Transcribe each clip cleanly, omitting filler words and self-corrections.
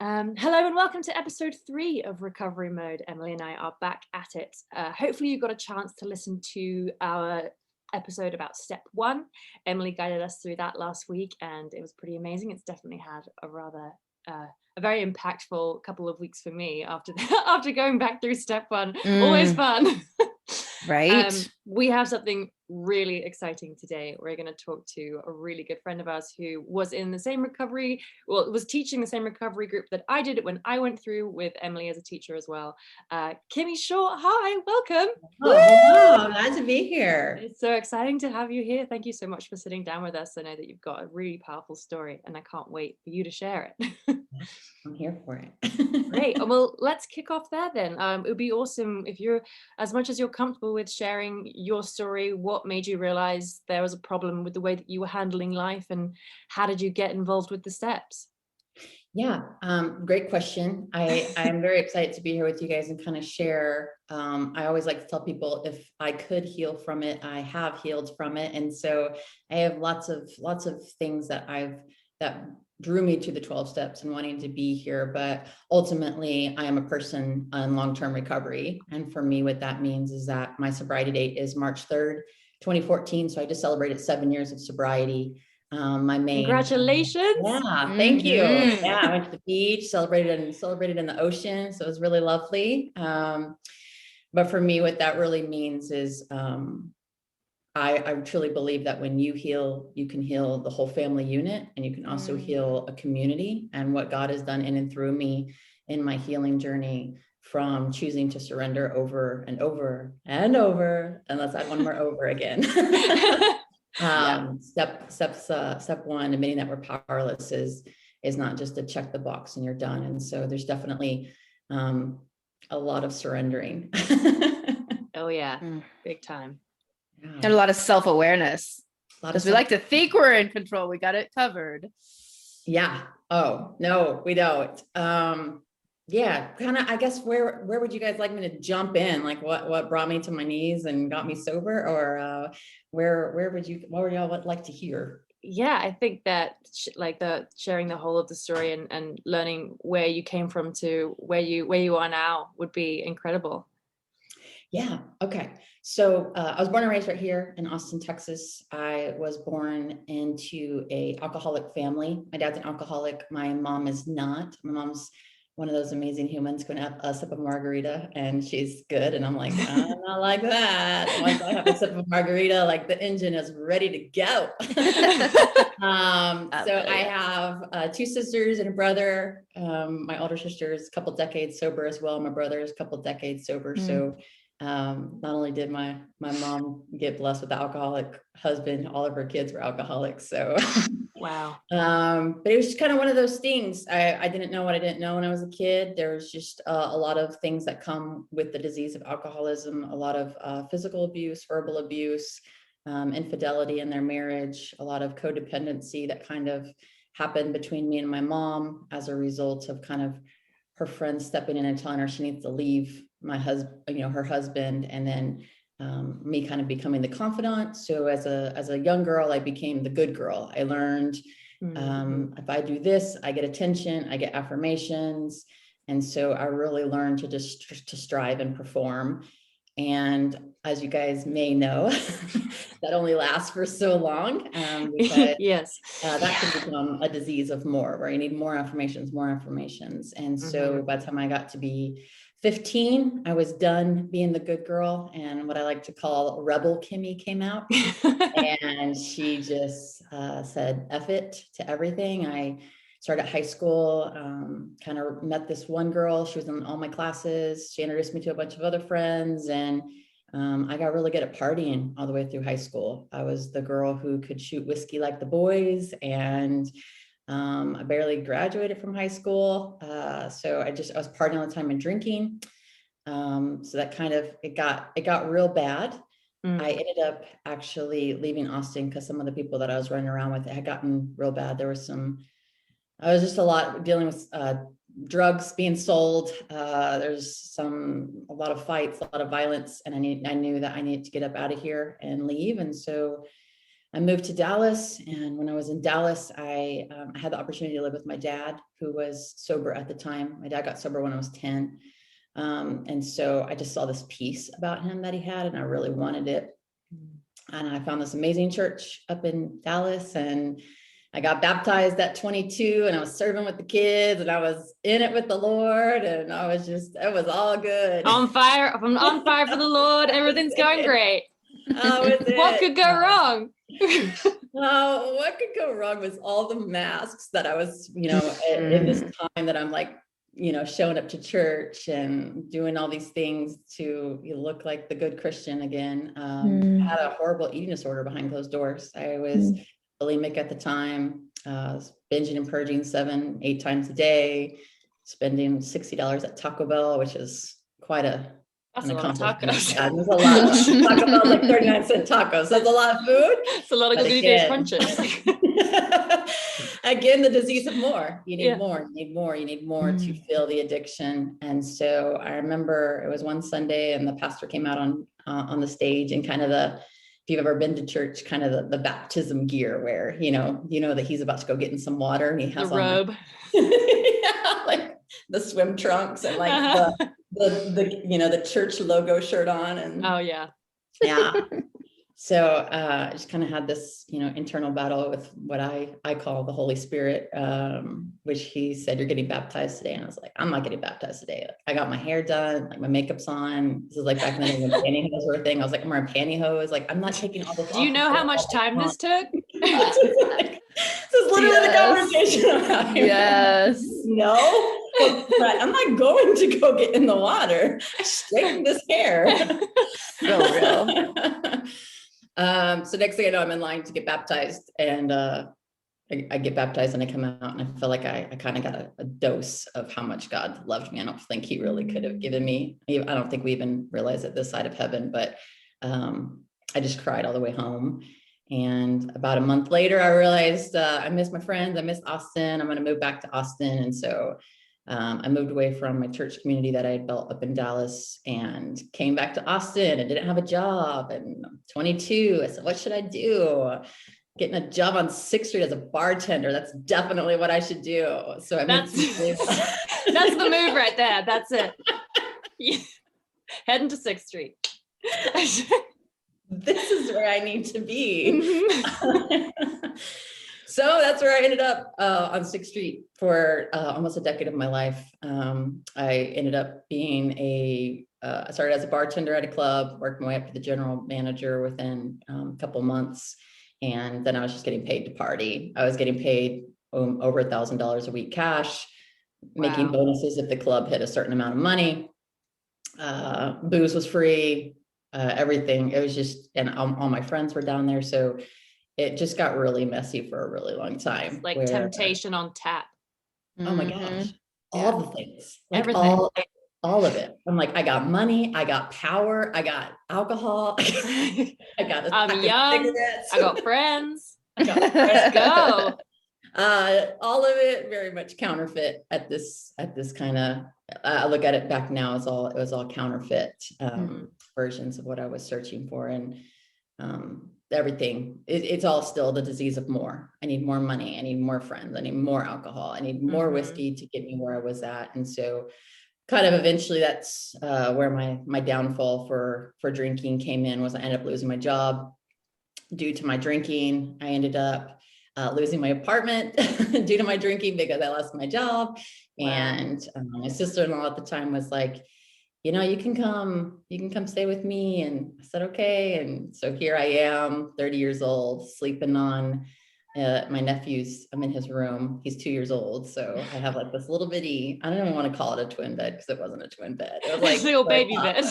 Hello and welcome to episode 3 of Recovery Mode. Emily and I are back at it. Hopefully you got a chance to listen to our episode about step 1. Emily guided us through that last week and it was pretty amazing. It's definitely had a very impactful couple of weeks for me after after going back through step 1. Always fun. Right. We have something really exciting today. We're going to talk to a really good friend of ours who was in the same was teaching the same recovery group that I did when I went through with Emily as a teacher as well. Kimmy Shaw, hi, welcome. Oh, hello, glad to be here. It's so exciting to have you here. Thank you so much for sitting down with us. I know that you've got a really powerful story and I can't wait for you to share it. I'm here for it. Great. Well, let's kick off there then. It would be awesome if you're, as much as you're comfortable with sharing your story, what made you realize there was a problem with the way that you were handling life and how did you get involved with the steps? Yeah, great question. I am very excited to be here with you guys and kind of share. I always like to tell people if I could heal from it, I have healed from it. And so I have lots of things that drew me to the 12 steps and wanting to be here. But ultimately, I am a person in long-term recovery. And for me, what that means is that my sobriety date is March 3rd, 2014. So I just celebrated 7 years of sobriety. Congratulations. Thank you. Yeah, I went to the beach, celebrated in the ocean. So it was really lovely. But for me, what that really means is I truly believe that when you heal, you can heal the whole family unit and you can also heal a community. And what God has done in and through me in my healing journey from choosing to surrender over and over and over, and let's add one more over again. Step 1, admitting that we're powerless is not just to check the box and you're done. And so there's definitely a lot of surrendering. Oh yeah, big time. And a lot of self-awareness. Because we like to think we're in control. We got it covered. Yeah. Oh, no, we don't. Yeah, kind of, I guess, where would you guys like me to jump in? Like what brought me to my knees and got me sober, or what would y'all like to hear? Yeah, I think that sharing the whole of the story and learning where you came from to where you are now would be incredible. Yeah. Okay. So I was born and raised right here in Austin, Texas. I was born into a alcoholic family. My dad's an alcoholic. My mom is not. My mom's one of those amazing humans going to have a sip of margarita and she's good. And I'm like, I'm not like that. Once I have a sip of margarita, like the engine is ready to go. So I have 2 sisters and a brother. My older sister is a couple decades sober as well. My brother is a couple decades sober. So not only did my mom get blessed with the alcoholic husband, all of her kids were alcoholics. So wow. But it was just kind of one of those things. I didn't know what I didn't know when I was a kid. There was just a lot of things that come with the disease of alcoholism, a lot of physical abuse, verbal abuse, infidelity in their marriage, a lot of codependency that kind of happened between me and my mom as a result of kind of her friends stepping in and telling her she needs to leave my husband, her husband, and then me kind of becoming the confidant. So as a young girl, I became the good girl. I learned if I do this, I get attention, I get affirmations. And so I really learned to to strive and perform. And as you guys may know, that only lasts for so long. Because yes, that can become a disease of more, where you need more affirmations. And so by the time I got to be 15, I was done being the good girl, and what I like to call rebel Kimmy came out. And she just said F it to everything. I started high school, kind of met this one girl. She was in all my classes. She introduced me to a bunch of other friends, and I got really good at partying all the way through high school. I was the girl who could shoot whiskey like the boys, and I barely graduated from high school. So I was partying all the time and drinking. So that kind of, it got real bad. I ended up actually leaving Austin because some of the people that I was running around with, it had gotten real bad. I was just dealing with drugs being sold. There's a lot of fights, a lot of violence. And I knew that I needed to get up out of here and leave. And so I moved to Dallas. And when I was in Dallas, I had the opportunity to live with my dad, who was sober at the time. My dad got sober when I was 10. And so I just saw this peace about him that he had, and I really wanted it. And I found this amazing church up in Dallas, and I got baptized at 22, and I was serving with the kids, and I was in it with the Lord, and I was just, it was all good. On fire. I'm on fire for the Lord. Everything's going great. What could go wrong? What could go wrong was all the masks that I was, in this time that I'm like, showing up to church and doing all these things to look like the good Christian again. I had a horrible eating disorder behind closed doors. I was bulimic at the time, binging and purging 7-8 times a day, spending $60 at Taco Bell, which is quite that's a lot of tacos. Yeah, there's a lot. Taco Bell like 39-cent tacos. That's a lot of food. It's a lot of good days crunches. Again, the disease of more. You need more. You need more. You need more to feel the addiction. And so I remember it was one Sunday, and the pastor came out on the stage, and kind of if you've ever been to church, kind of the baptism gear, where you know that he's about to go get in some water, and he has the robe, like the swim trunks, and like the church logo shirt on, and oh yeah. So I just kind of had this, internal battle with what I call the Holy Spirit, which he said, "You're getting baptized today." And I was like, "I'm not getting baptized today." Like, I got my hair done, like my makeup's on. This is like back in the day when pantyhose were a thing. I was like, I'm wearing pantyhose. Like, I'm not taking all this. Do you know how much time this took? This is literally the conversation I'm having. Yes. No. But I'm not going to go get in the water. I straightened this hair. So real. So next thing I know, I'm in line to get baptized, and I get baptized, and I come out, and I feel like I kind of got a dose of how much God loved me. I don't think he really could have given me. I don't think we even realize it this side of heaven, but I just cried all the way home. And about a month later, I realized I miss my friends. I miss Austin. I'm going to move back to Austin. And so I moved away from my church community that I had built up in Dallas, and came back to Austin, and didn't have a job. And I'm 22. I said, what should I do? Getting a job on 6th Street as a bartender. That's definitely what I should do. So that's the move right there. That's it. Heading to 6th Street. This is where I need to be. So that's where I ended up on 6th Street for almost a decade of my life. I ended up being I started as a bartender at a club, worked my way up to the general manager within a couple months. And then I was just getting paid to party. I was getting paid over $1,000 a week cash, making bonuses if the club hit a certain amount of money. Booze was free, everything. It was just, and all my friends were down there. So it just got really messy for a really long time. Like temptation on tap. Oh my gosh. All the things. Like everything. All of it. I'm like, I got money, I got power, I got alcohol, I got I'm young, cigarettes. I got friends. Let's go. All of it very much counterfeit at this kind of, I look at it back now as it was all counterfeit versions of what I was searching for. And everything, it's all still the disease of more. I need more money, I need more friends, I need more alcohol, I need more whiskey to get me where I was at. And so kind of eventually that's where my downfall for drinking came in. Was I ended up losing my job due to my drinking. I ended up losing my apartment due to my drinking because I lost my job. Wow. And my sister-in-law at the time was like, you can come stay with me. And I said, okay. And so here I am, 30 years old, sleeping on my nephew's, I'm in his room. He's 2 years old. So I have like this little bitty, I don't even want to call it a twin bed because it wasn't a twin bed. It was like little baby bed.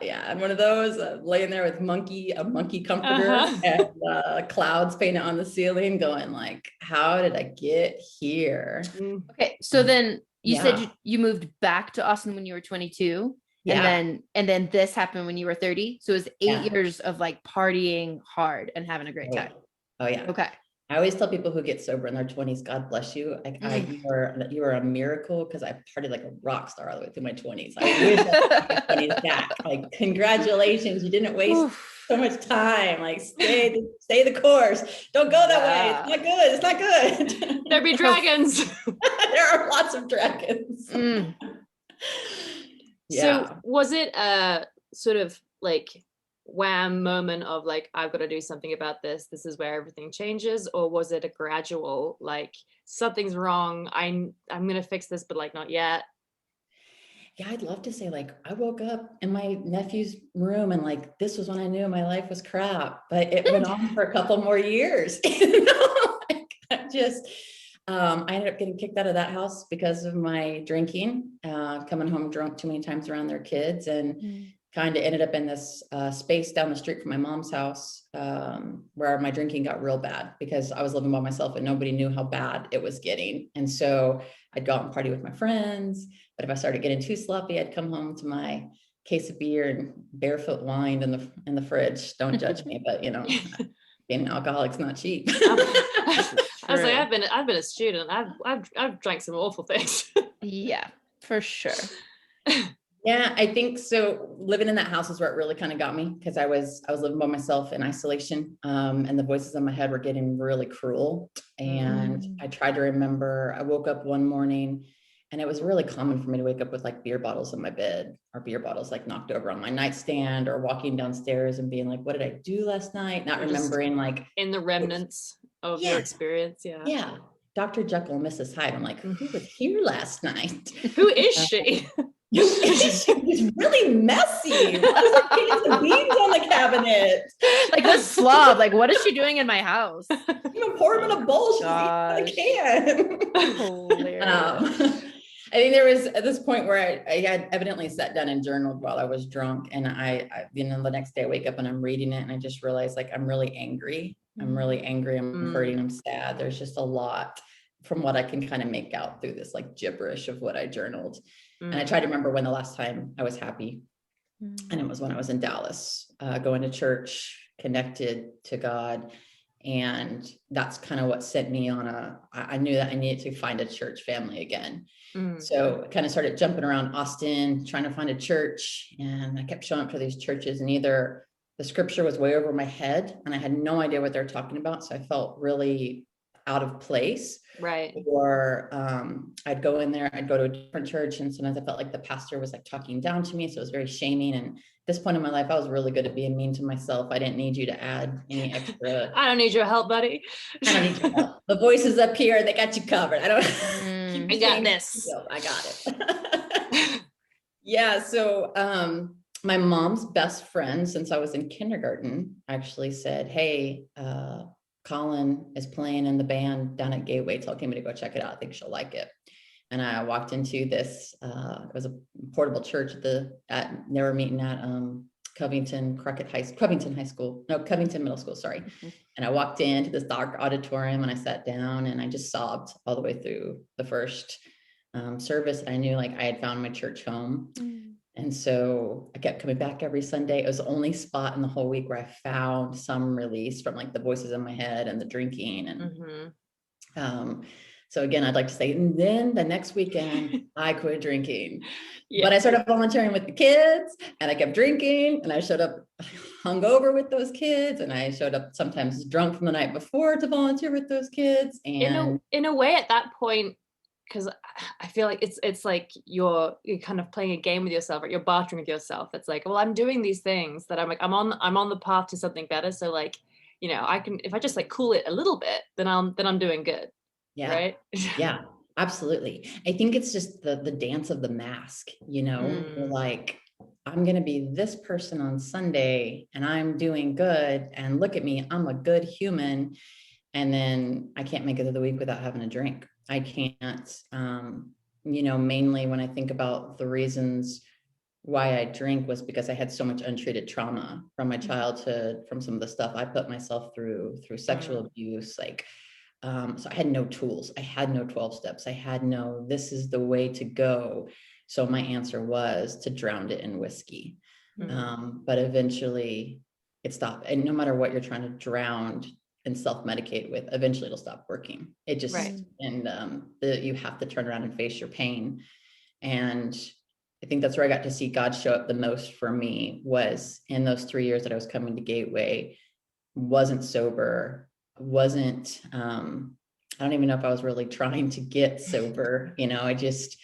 Yeah. And one of those laying there with a monkey comforter and clouds painted on the ceiling going like, how did I get here? Okay. So then you said you moved back to Austin when you were 22. Yeah. And then this happened when you were 30. So it was 8 years of like partying hard and having a great time. Oh yeah. Okay. I always tell people who get sober in their 20s, God bless you. You are a miracle, because I partied like a rock star all the way through my 20s. I wish I had my 20s back. Like, congratulations, you didn't waste so much time. Like, stay the course. Don't go that way. It's not good. It's not good. There'll be dragons. There are lots of dragons. So was it a sort of like wham moment of like, I've got to do something about this is where everything changes? Or was it a gradual, like, something's wrong, I'm gonna fix this, but like not yet? Yeah, I'd love to say, like, I woke up in my nephew's room and like, this was when I knew my life was crap, but it went on for a couple more years. Like, I ended up getting kicked out of that house because of my drinking, coming home drunk too many times around their kids, and kind of ended up in this space down the street from my mom's house, where my drinking got real bad because I was living by myself and nobody knew how bad it was getting. And so I'd go out and party with my friends, but if I started getting too sloppy, I'd come home to my case of beer and barefoot wine in the fridge. Don't judge me, but you know, being an alcoholic's not cheap. I was like, I've been a student. I've drank some awful things. Yeah, for sure. Yeah, I think so. Living in that house is where it really kind of got me, because I was living by myself in isolation, and the voices in my head were getting really cruel. And I tried to remember, I woke up one morning and it was really common for me to wake up with like beer bottles in my bed, or beer bottles like knocked over on my nightstand, or walking downstairs and being like, what did I do last night? Not remembering, like, in the remnants of your experience. Yeah. Dr. Jekyll and Mrs. Hyde. I'm like, who was here last night? Who is she? It's really messy. Why was there cans of beans on the cabinet? Like this slob. Like, what is she doing in my house? I'm gonna pour them in a bowl. She's eating out of a can. Hilarious. I think there was at this point where I had evidently sat down and journaled while I was drunk, and I the next day I wake up and I'm reading it and I just realized, like, I'm really angry. I'm really angry. I'm hurting. I'm sad. There's just a lot from what I can kind of make out through this like gibberish of what I journaled. And I tried to remember when the last time I was happy. And it was when I was in Dallas, going to church, connected to God. And that's kind of what sent me on I knew that I needed to find a church family again. So I kind of started jumping around Austin, trying to find a church. And I kept showing up to these churches, and either the scripture was way over my head and I had no idea what they're talking about. So I felt really out of place. Right. Or I'd go in there, I'd go to a different church, and sometimes I felt like the pastor was like talking down to me. So it was very shaming. And at this point in my life, I was really good at being mean to myself. I didn't need you to add any extra. I don't need your help, buddy. I don't need your help. The voices up here, they got you covered. I got this. I got it. Yeah. So my mom's best friend since I was in kindergarten actually said, hey, Colin is playing in the band down at Gateway. Tell Kimmy to go check it out. I think she'll like it. And I walked into this, it was a portable church they were meeting at Covington Middle School, sorry. And I walked into this dark auditorium and I sat down and I just sobbed all the way through the first service. And I knew, like, I had found my church home. And so I kept coming back every Sunday. It was the only spot in the whole week where I found some release from like the voices in my head and the drinking. And so again, I'd like to say, and then the next weekend I quit drinking, but I started volunteering with the kids and I kept drinking, and I showed up hungover with those kids, and I showed up sometimes drunk from the night before to volunteer with those kids. And in a way at that point, because I feel like it's like you're kind of playing a game with yourself, or you're bartering with yourself. It's like, well, I'm doing these things that I'm on the path to something better. So like, you know, I can, if I just like cool it a little bit, then I'm doing good. Yeah. Right. Yeah, absolutely. I think it's just the dance of the mask, you know, like, I'm going to be this person on Sunday and I'm doing good, and look at me, I'm a good human. And then I can't make it through the week without having a drink. I can't, you know, mainly when I think about the reasons why I drink was because I had so much untreated trauma from my childhood, from some of the stuff I put myself through sexual abuse. Like, so I had no tools. I had no 12 steps. I had no, this is the way to go. So my answer was to drown it in whiskey. But eventually it stopped. And no matter what you're trying to drown, and self-medicate with, eventually it'll stop working. It just, Right. and you have to turn around and face your pain. And I think that's where I got to see God show up the most for me, was in those 3 years that I was coming to Gateway, wasn't sober, wasn't, I don't even know if I was really trying to get sober. I just,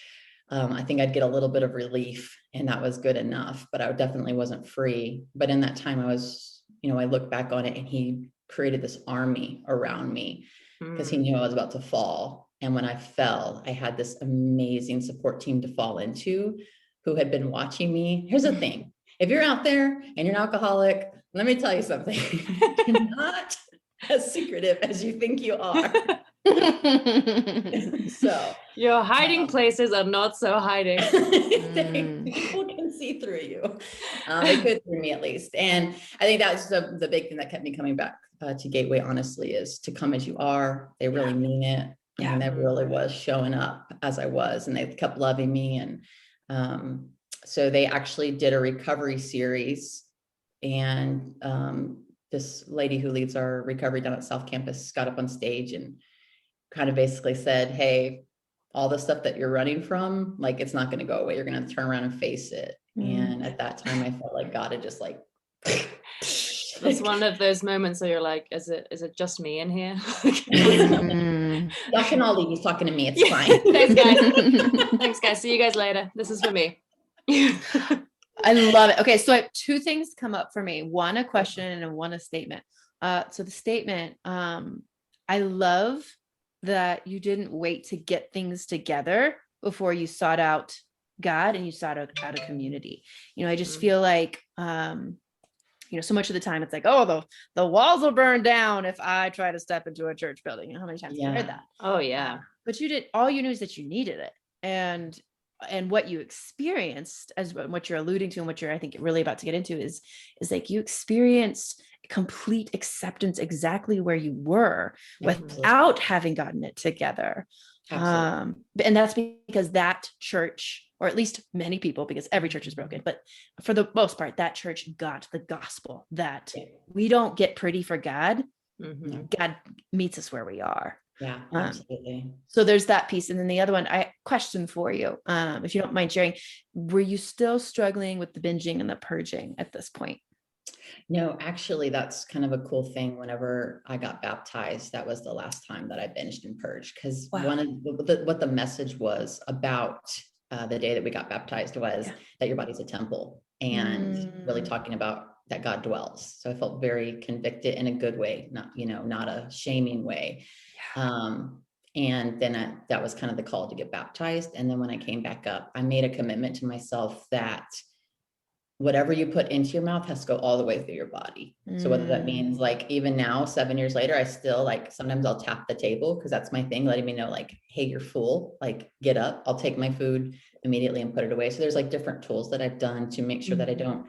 I think I'd get a little bit of relief, and that was good enough, but I definitely wasn't free. But in that time I was, I look back on it, and he created this army around me, because he knew I was about to fall. And when I fell, I had this amazing support team to fall into, who had been watching me. Here's the thing. If you're out there and you're an alcoholic, let me tell you something. You're not as secretive as you think you are. So your hiding places are not so hiding. People can see through you. They could through me, at least. And I think that's the big thing that kept me coming back to Gateway, honestly, is to come as you are. They really mean it. And that really was showing up as I was, and they kept loving me. And so they actually did a recovery series, and this lady who leads our recovery down at South Campus got up on stage and kind of basically said, hey, all the stuff that you're running from, like, it's not going to go away. You're going to turn around and face it. And at that time I felt like God had just like, it's one of those moments where you're like, is it just me in here? Y'all can all leave. He's talking to me. It's fine. Thanks, guys. Thanks, guys. See you guys later. This is for me. I love it. Okay, so I have two things come up for me. One, a question, and one, a statement. So the statement, I love that you didn't wait to get things together before you sought out God and you sought out a community. I just feel like, so much of the time it's like, oh, the walls will burn down if I try to step into a church building. How many times have you heard that? Oh yeah. But all you knew is that you needed it. And what you experienced, as what you're alluding to, and what you're, I think, really about to get into is like you experienced complete acceptance exactly where you were without having gotten it together. And that's because that church, or at least many people, because every church is broken, but for the most part, that church got the gospel that we don't get pretty for God. God meets us where we are. Yeah, absolutely. So there's that piece. And then the other one, question for you, if you don't mind sharing, were you still struggling with the binging and the purging at this point? No, actually, that's kind of a cool thing. Whenever I got baptized, that was the last time that I binged and purged, because one of what the message was about the day that we got baptized was that your body's a temple, and really talking about that God dwells. So I felt very convicted in a good way, not a shaming way. And then that was kind of the call to get baptized. And then when I came back up, I made a commitment to myself that whatever you put into your mouth has to go all the way through your body. So whether that means, like, even now, 7 years later, I still, like, sometimes I'll tap the table, because that's my thing, letting me know, like, hey, you're full, like, get up. I'll take my food immediately and put it away. So there's like different tools that I've done to make sure that I don't,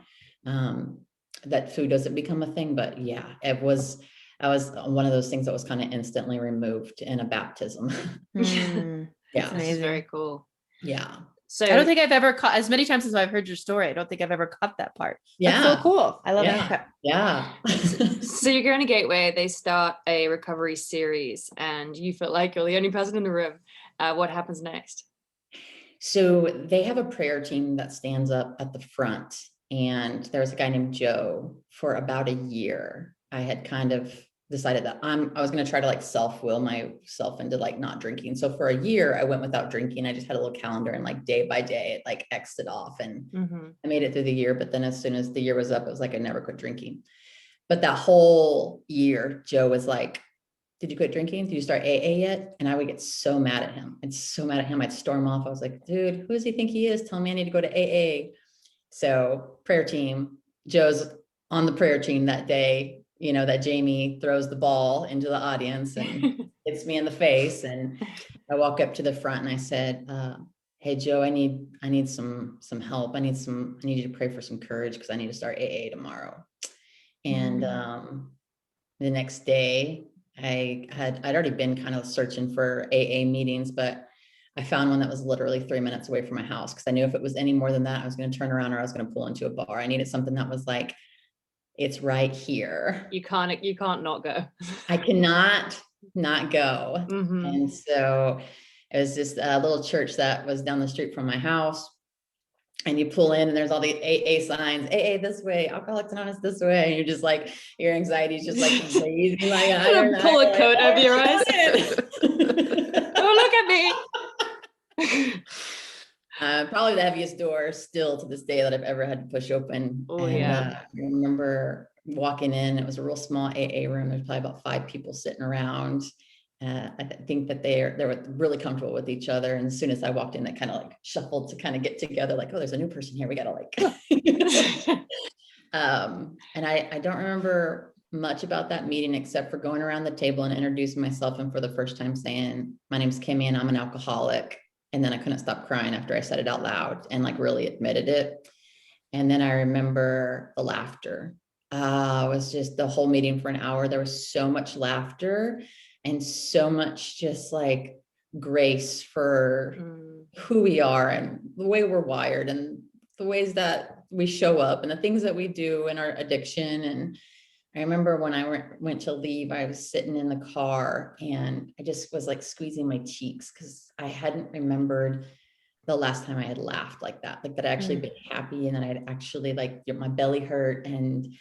that food doesn't become a thing. But yeah, I was one of those things that was kind of instantly removed in a baptism. Yeah, it's very cool. Yeah. So I don't think I've ever caught, as many times as I've heard your story, I don't think I've ever caught that part. That's so cool. I love it. Yeah. So you're going to Gateway, they start a recovery series, and you feel like you're the only person in the room. What happens next? So they have a prayer team that stands up at the front, and there's a guy named Joe. For about a year, I had kind of decided that I was going to try to, like, self-will myself into, like, not drinking. So for a year I went without drinking. I just had a little calendar, and, like, day by day, it, like, X'd it off, and I made it through the year. But then as soon as the year was up, it was like I never quit drinking. But that whole year, Joe was like, did you quit drinking? Did you start AA yet? And I would get so mad at him. I'd storm off. I was like, dude, who does he think he is? Tell me I need to go to AA. So prayer team, Joe's on the prayer team that day, that Jamie throws the ball into the audience and hits me in the face. And I walk up to the front and I said, hey, Joe, I need some help. I need you to pray for some courage, because I need to start AA tomorrow. And the next day I'd already been kind of searching for AA meetings, but I found one that was literally 3 minutes away from my house, because I knew if it was any more than that, I was going to turn around or I was going to pull into a bar. I needed something that was like it's right here. You can't not go. I cannot not go. Mm-hmm. And so it was this little church that was down the street from my house. And you pull in and there's all the AA signs, AA this way, Alcoholics Anonymous this way. And you're just like, your anxiety is just like crazy. Like, pull a coat over your eyes. Oh, look at me. Probably the heaviest door still to this day that I've ever had to push open. Oh, and yeah. I remember walking in, it was a real small AA room. There's probably about 5 people sitting around. I think that they were really comfortable with each other. And as soon as I walked in, they kind of like shuffled to kind of get together, like, oh, there's a new person here. We got to like, and I don't remember much about that meeting, except for going around the table and introducing myself. And for the first time saying, my name's Kimmy and I'm an alcoholic. And then I couldn't stop crying after I said it out loud and like really admitted it. And then I remember the laughter. It was just the whole meeting for an hour. There was so much laughter and so much just like grace for who we are and the way we're wired and the ways that we show up and the things that we do in our addiction. And I remember when I went to leave, I was sitting in the car and I just was like squeezing my cheeks because I hadn't remembered the last time I had laughed like that I actually been happy and that I'd actually like my belly hurt. And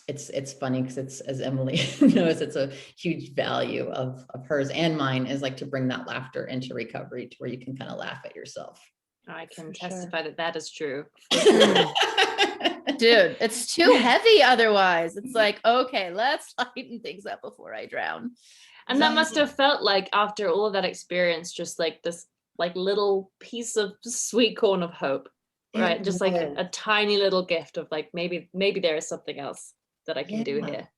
it's funny because it's, as Emily knows, it's a huge value of hers and mine is like to bring that laughter into recovery to where you can kind of laugh at yourself. I can testify that is true. Dude, it's too heavy otherwise. It's like, okay, let's lighten things up before I drown. And that must have felt like after all of that experience, just like this like little piece of sweet corn of hope, right? Just like a tiny little gift of like, maybe there is something else that I can do here.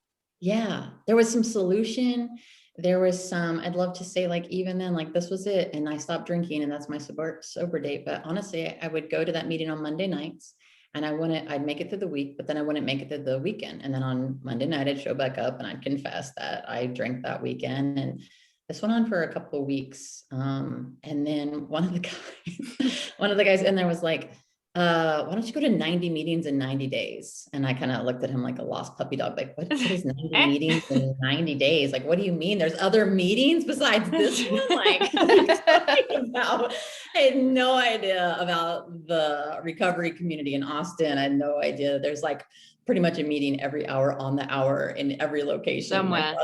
Yeah, there was some solution. There was some, I'd love to say like, even then, like this was it. And I stopped drinking and that's my sober date. But honestly, I would go to that meeting on Monday nights and I'd make it through the week, but then I wouldn't make it through the weekend. And then on Monday night, I'd show back up and I'd confess that I drank that weekend. And this went on for a couple of weeks. And then one of the guys in there was like, why don't you go to 90 meetings in 90 days? And I kind of looked at him like a lost puppy dog, like, what is 90 meetings in 90 days? Like, what do you mean? There's other meetings besides this one? Like, I had no idea about the recovery community in Austin. I had no idea. There's like pretty much a meeting every hour on the hour in every location somewhere,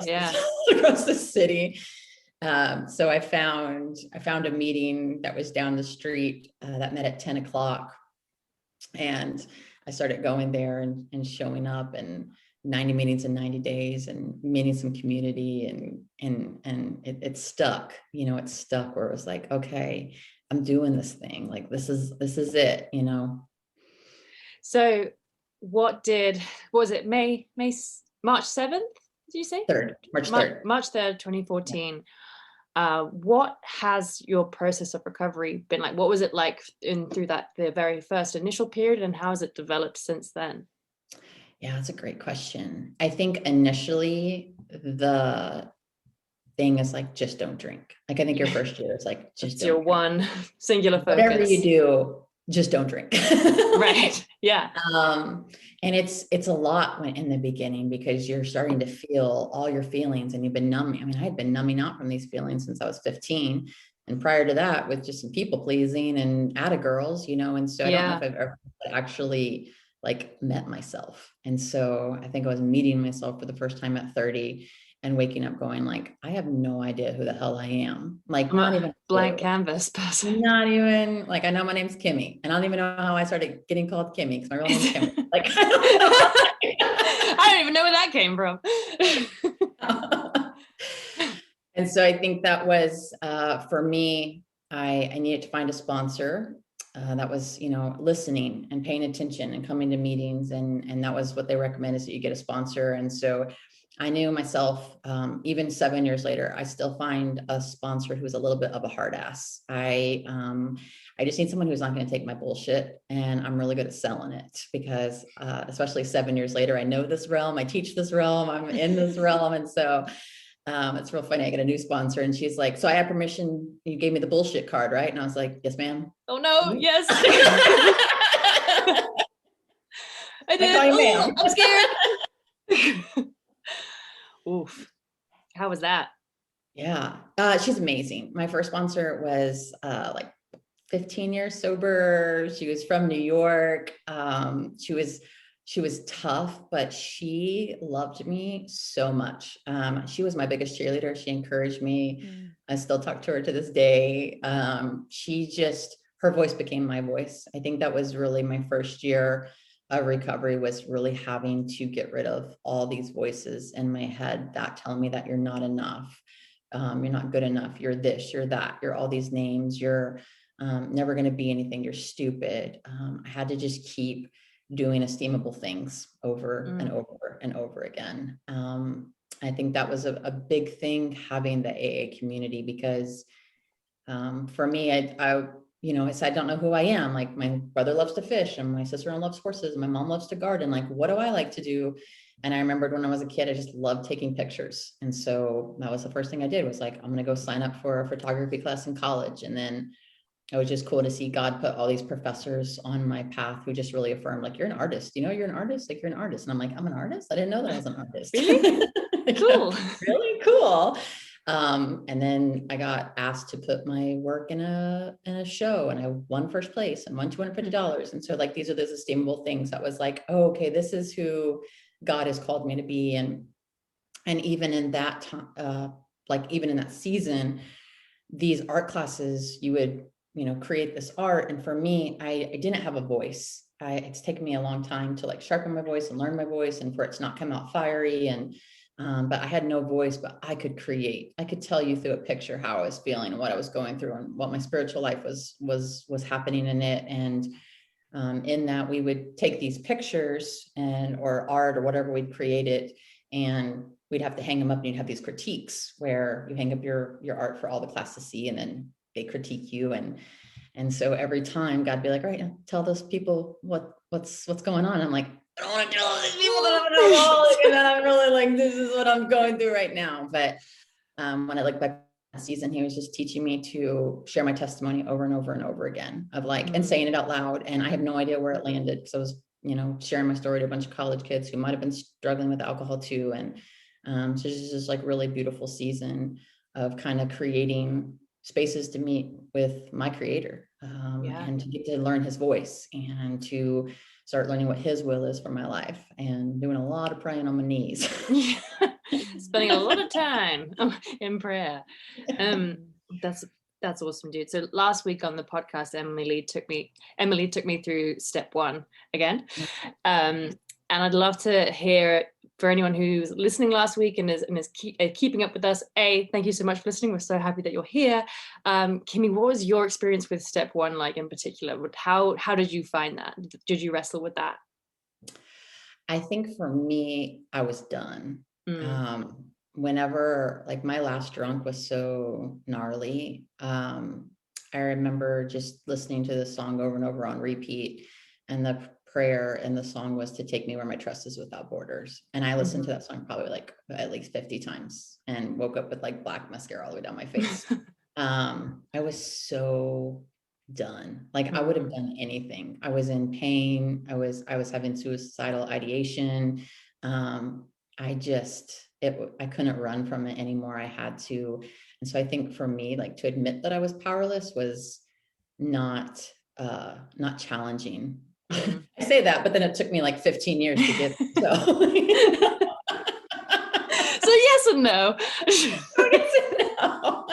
across the city. So I found a meeting that was down the street that met at 10 o'clock. And I started going there and showing up and 90 meetings in 90 days and meeting some community and it stuck, it stuck where it was like, okay, I'm doing this thing. Like, this is it, So what was it? March 7th? Did you say? March 3rd. March 3rd, 2014. Yeah. What has your process of recovery been like? What was it like through the very first initial period, and how has it developed since then? Yeah, that's a great question. I think initially the thing is like, just don't drink. Like, I think your first year is like, just don't your drink. one singular focus. Whatever you do, just don't drink. Right. Yeah. And it's a lot in the beginning because you're starting to feel all your feelings and you've been numbing. I mean, I had been numbing out from these feelings since I was 15. And prior to that, with just some people pleasing and girls, and so I don't know if I've ever actually like met myself. And so I think I was meeting myself for the first time at 30 and waking up going like, I have no idea who the hell I am. Like, I'm not even blank canvas person. Not even like, I know my name's Kimmy and I don't even know how I started getting called Kimmy because my real name's Kimmy. Like, I don't even know where that came from. And so I think that was, for me, I needed to find a sponsor that was, listening and paying attention and coming to meetings. And that was what they recommend, is that you get a sponsor. And so I knew myself, even 7 years later, I still find a sponsor who's a little bit of a hard ass. I just need someone who's not going to take my bullshit. And I'm really good at selling it because, especially 7 years later, I know this realm, I teach this realm, I'm in this realm. And so it's real funny. I get a new sponsor and she's like, so I have permission. You gave me the bullshit card, right? And I was like, yes, ma'am. Oh no. Yes. I did. call you Oh, ma'am. I'm scared. Oof. How was that? Yeah, she's amazing. My first sponsor was like 15 years sober. She was from New York. She was tough, but she loved me so much. She was my biggest cheerleader. She encouraged me. I still talk to her to this day. Her voice became my voice. I think that was really my first year of recovery, was really having to get rid of all these voices in my head that tell me that you're not enough. You're not good enough. You're this, you're that, you're all these names. You're never going to be anything. You're stupid. I had to just keep doing esteemable things over and over and over again. I think that was a big thing, having the AA community, because for me, I said, I don't know who I am. Like, my brother loves to fish, and my sister-in-law loves horses, and my mom loves to garden. Like, what do I like to do? And I remembered when I was a kid, I just loved taking pictures. And so that was the first thing I did, was like, I'm going to go sign up for a photography class in college. And then it was just cool to see God put all these professors on my path who just really affirmed, like, you're an artist, you're an artist, like, you're an artist. And I'm like, I'm an artist? I didn't know that I was an artist. Really? Cool. Really cool. And then I got asked to put my work in a show, and I won first place and won $250. And so, like, these are those esteemable things that was like, oh, okay, this is who God has called me to be. And even in that time, like, even in that season, these art classes, you would, create this art. And for me, I didn't have a voice. It's taken me a long time to, like, sharpen my voice and learn my voice, and for it to not come out fiery. And but I had no voice, but I could create. I could tell you through a picture how I was feeling and what I was going through and what my spiritual life was happening in it. And in that, we would take these pictures or art or whatever we'd created, and we'd have to hang them up, and you'd have these critiques where you hang up your art for all the class to see, and then they critique you. And so every time God'd be like, all right, now tell those people what's going on. I'm like, I don't want to tell these people that I'm an alcoholic, and that I'm really, like, this is what I'm going through right now. But when I look back that season, he was just teaching me to share my testimony over and over and over again, of like, and saying it out loud. And I have no idea where it landed, because I was, sharing my story to a bunch of college kids who might've been struggling with alcohol too. And so it's just like really beautiful season of kind of creating spaces to meet with my creator, and to get to learn his voice, and to start learning what his will is for my life, and doing a lot of praying on my knees. Spending a lot of time in prayer. That's awesome, dude. So last week on the podcast, Emily took me through step 1 again. And I'd love to hear, for anyone who's listening last week and is keeping up with us, thank you so much for listening. We're so happy that you're here. Kimmy, what was your experience with step 1 like in particular? How did you find that? Did you wrestle with that? I think for me, I was done. Whenever, like, my last drunk was so gnarly, I remember just listening to this song over and over on repeat, and the prayer in the song was to take me where my trust is without borders. And I listened to that song probably like at least 50 times, and woke up with like black mascara all the way down my face. I was so done. Like, I would have done anything. I was in pain. I was having suicidal ideation. I couldn't run from it anymore. I had to. And so I think for me, like, to admit that I was powerless was not challenging. I say that, but then it took me like 15 years to get so. So yes and no. Yes and no.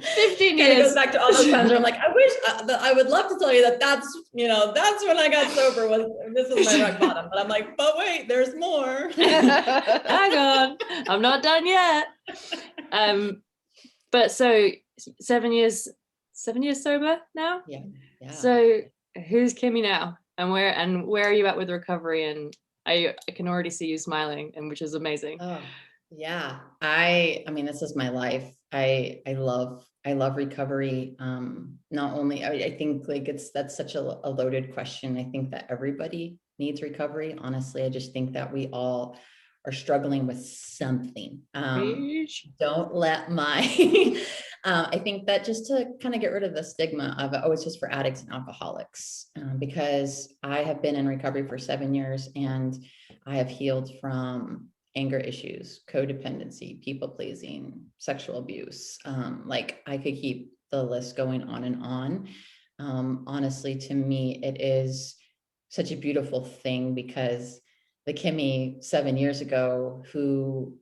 15 years. It goes back to all those times where I'm like, I wish I would love to tell you that's when I got sober, this was my rock bottom. But I'm like, but wait, there's more. Hang on, I'm not done yet. But so 7 years sober now? Yeah. So who's Kimmy now? And where are you at with recovery? And I can already see you smiling, and which is amazing. Oh, yeah. I mean, this is my life. I love recovery. Not only, I think, like, that's such a loaded question. I think that everybody needs recovery. Honestly, I just think that we all are struggling with something. Don't let my I think that just to kind of get rid of the stigma of, oh, it's just for addicts and alcoholics, because I have been in recovery for 7 years and I have healed from anger issues, codependency, people pleasing, sexual abuse. Like I could keep the list going on and on. Honestly, to me, it is such a beautiful thing because the Kimmy 7 years ago who,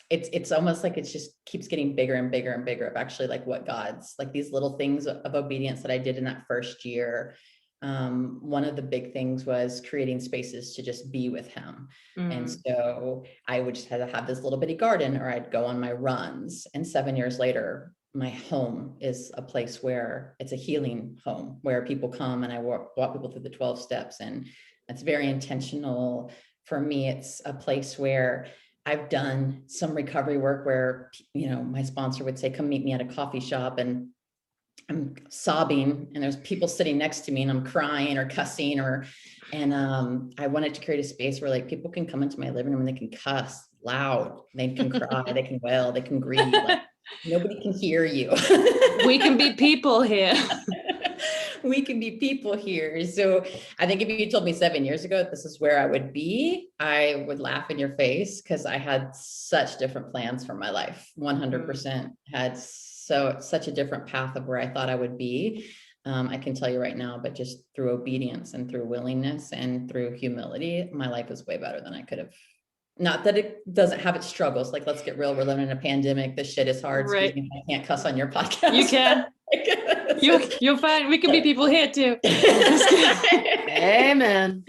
it's almost like it just keeps getting bigger and bigger and bigger of actually like what God's like these little things of obedience that I did in that first year. One of the big things was creating spaces to just be with him. And so I would just have this little bitty garden, or I'd go on my runs. And 7 years later, my home is a place where it's a healing home where people come, and I walk people through the 12 steps. And it's very intentional. For me, it's a place where I've done some recovery work where, you know, my sponsor would say, come meet me at a coffee shop, and I'm sobbing and there's people sitting next to me and I'm crying or cussing I wanted to create a space where like people can come into my living room and they can cuss loud, they can cry, they can wail, they can grieve. Like, nobody can hear you. We can be people here. We can be people here. So I think if you told me 7 years ago, this is where I would be, I would laugh in your face because I had such different plans for my life. 100% had such a different path of where I thought I would be. I can tell you right now, but just through obedience and through willingness and through humility, my life is way better than I could have. Not that it doesn't have its struggles. Like, let's get real. We're living in a pandemic. This shit is hard. Right. Excuse me, I can't cuss on your podcast. You can. You're fine. We can be people here too. Amen.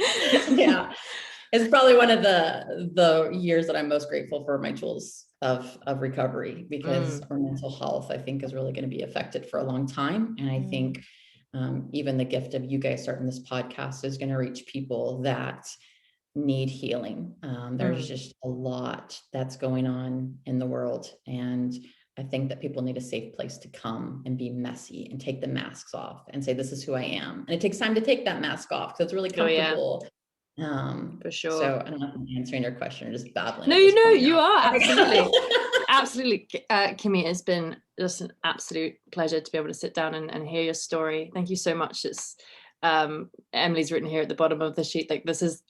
Yeah. It's probably one of the years that I'm most grateful for my tools of recovery, because our mental health, I think, is really going to be affected for a long time. And I think even the gift of you guys starting this podcast is going to reach people that need healing. There's just a lot that's going on in the world. And I think that people need a safe place to come and be messy and take the masks off and say, this is who I am. And it takes time to take that mask off because it's really comfortable. For sure. So I don't know if I'm answering your question or just babbling. No, you are. Absolutely. Absolutely. Kimmy, it's been just an absolute pleasure to be able to sit down and hear your story. Thank you so much. It's Emily's written here at the bottom of the sheet, like this is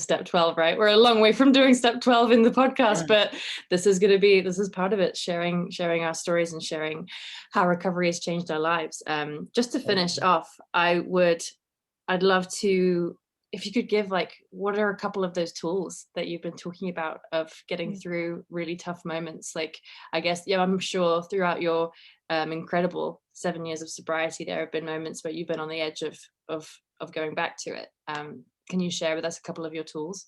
step 12, right? We're a long way from doing step 12 in the podcast, but this is part of it, sharing our stories and sharing how recovery has changed our lives. Just to finish off, I'd love to, if you could give, like, what are a couple of those tools that you've been talking about of getting through really tough moments? Like, I guess, I'm sure throughout your incredible 7 years of sobriety, there have been moments where you've been on the edge of going back to it. Can you share with us a couple of your tools?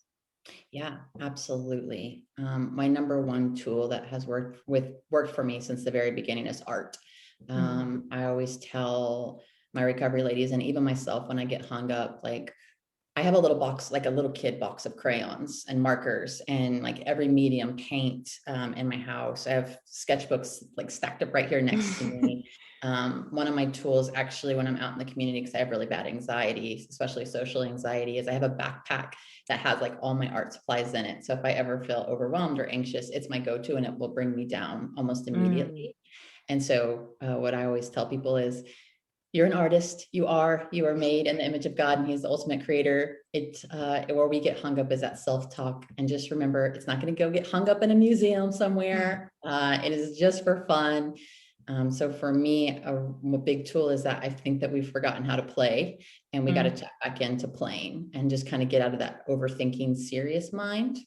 Yeah, absolutely. My number one tool that has worked for me since the very beginning is art. I always tell my recovery ladies, and even myself, when I get hung up, like, I have a little box, like a little kid box of crayons and markers and like every medium paint in my house. I have sketchbooks like stacked up right here next to me. One of my tools, actually, when I'm out in the community, because I have really bad anxiety, especially social anxiety, is I have a backpack that has like all my art supplies in it. So if I ever feel overwhelmed or anxious, it's my go-to and it will bring me down almost immediately. And so what I always tell people is, you're an artist. You are made in the image of God, and He's the ultimate creator. Where we get hung up is that self-talk. And just remember, it's not going to go get hung up in a museum somewhere. It is just for fun. So for me, a big tool is that I think that we've forgotten how to play, and we got to tap back into playing and just kind of get out of that overthinking serious mind.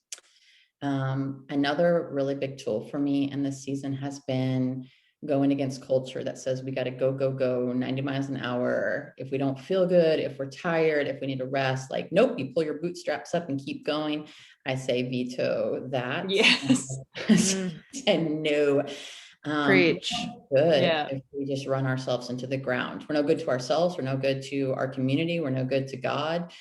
Another really big tool for me in this season has been going against culture that says we got to go 90 miles an hour. If we don't feel good, if we're tired, if we need to rest, like, nope, you pull your bootstraps up and keep going. I say veto that. Yes. And no. Preach. Good. Yeah. If we just run ourselves into the ground, we're no good to ourselves. We're no good to our community. We're no good to God.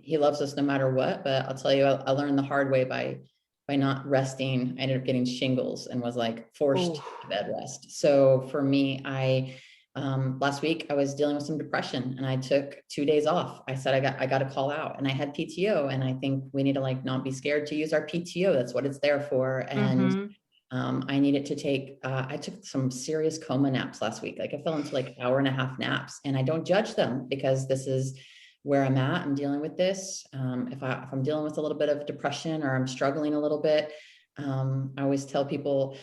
He loves us no matter what. But I'll tell you, I learned the hard way by not resting. I ended up getting shingles and was like forced to bed rest. So for me, last week I was dealing with some depression and I took 2 days off. I said, I got to call out, and I had PTO. And I think we need to, like, not be scared to use our PTO. That's what it's there for. And I needed to take, I took some serious coma naps last week. Like I fell into like 1.5 hour naps, and I don't judge them because this is where I'm at. I'm dealing with this. If I'm dealing with a little bit of depression or I'm struggling a little bit, I always tell people,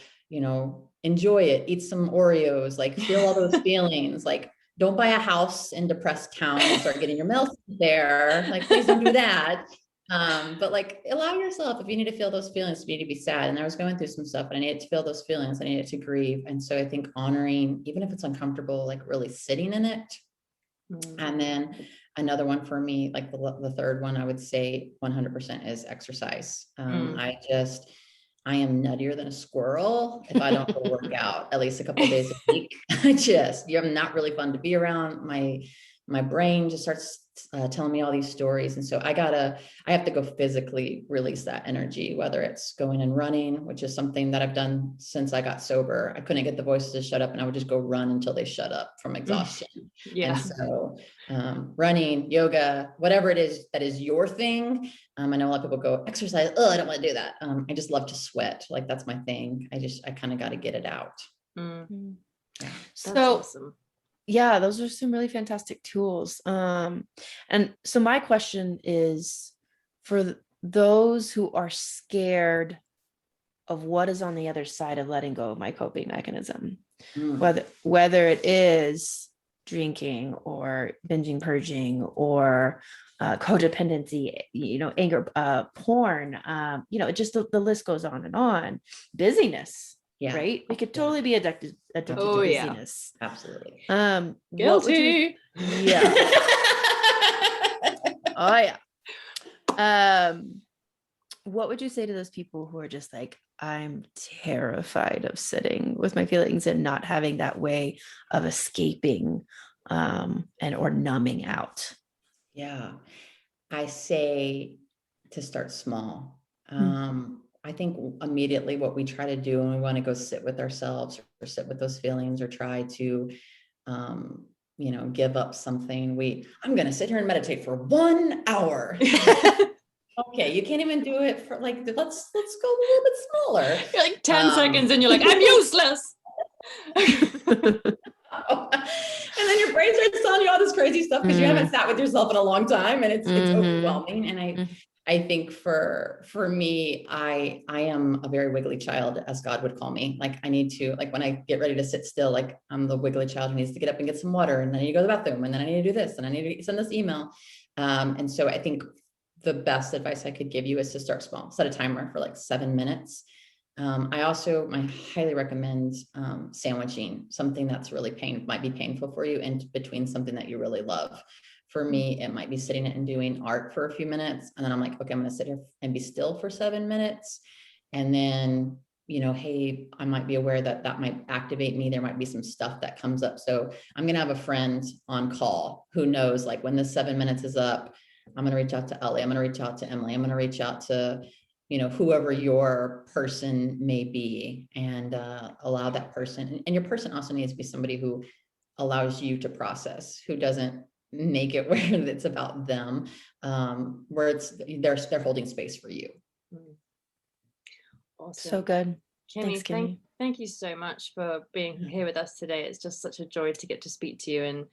enjoy it, eat some Oreos, like feel all those feelings, like don't buy a house in depressed town and start getting your mail there. Like, please don't do that. But like allow yourself, if you need to feel those feelings, you need to be sad. And I was going through some stuff and I needed to feel those feelings. I needed to grieve. And so I think honoring, even if it's uncomfortable, like really sitting in it. And then another one for me, like the third one, I would say 100% is exercise. I am nuttier than a squirrel if I don't go work out at least a couple of days a week. You're not really fun to be around. My brain just starts telling me all these stories. And so I have to go physically release that energy, whether it's going and running, which is something that I've done since I got sober. I couldn't get the voices to shut up and I would just go run until they shut up from exhaustion. Yeah. And so running, yoga, whatever it is that is your thing. I know a lot of people go exercise. Oh, I don't want to do that. I just love to sweat. Like that's my thing. I kind of got to get it out. Mm-hmm. Yeah. So awesome. Yeah, those are some really fantastic tools. And so my question is for those who are scared of what is on the other side of letting go of my coping mechanism, whether it is drinking or binging, purging, or codependency, anger, porn, just the list goes on and on. Busyness. Yeah. Right. We could totally be addicted to busyness. Yeah. Absolutely. Guilty. Yeah. Oh yeah. What would you say to those people who are just like, I'm terrified of sitting with my feelings and not having that way of escaping or numbing out? Yeah. I say to start small. I think immediately what we try to do when we want to go sit with ourselves or sit with those feelings or try to, give up something. I'm going to sit here and meditate for 1 hour. Okay. You can't even do it for like, let's go a little bit smaller. You're like 10 seconds and you're like, I'm useless. And then your brain starts telling you all this crazy stuff because you haven't sat with yourself in a long time, and it's overwhelming. And I think for me, I am a very wiggly child, as God would call me. Like I need to, like when I get ready to sit still, like I'm the wiggly child who needs to get up and get some water, and then I need to go to the bathroom, and then I need to do this, and I need to send this email. And so I think the best advice I could give you is to start small. Set a timer for like 7 minutes. I highly recommend sandwiching something that's really might be painful for you in between something that you really love. For me, it might be sitting and doing art for a few minutes. And then I'm like, okay, I'm going to sit here and be still for 7 minutes. And then, hey, I might be aware that might activate me. There might be some stuff that comes up. So I'm going to have a friend on call who knows, like when this 7 minutes is up, I'm going to reach out to Ellie. I'm going to reach out to Emily. I'm going to reach out to whoever your person may be, and allow that person. And your person also needs to be somebody who allows you to process, who doesn't make it where it's about them, where they're holding space for you. Awesome. So good. Kimmy, Thanks, Kimmy. Thank you so much for being here with us today. It's just such a joy to get to speak to you and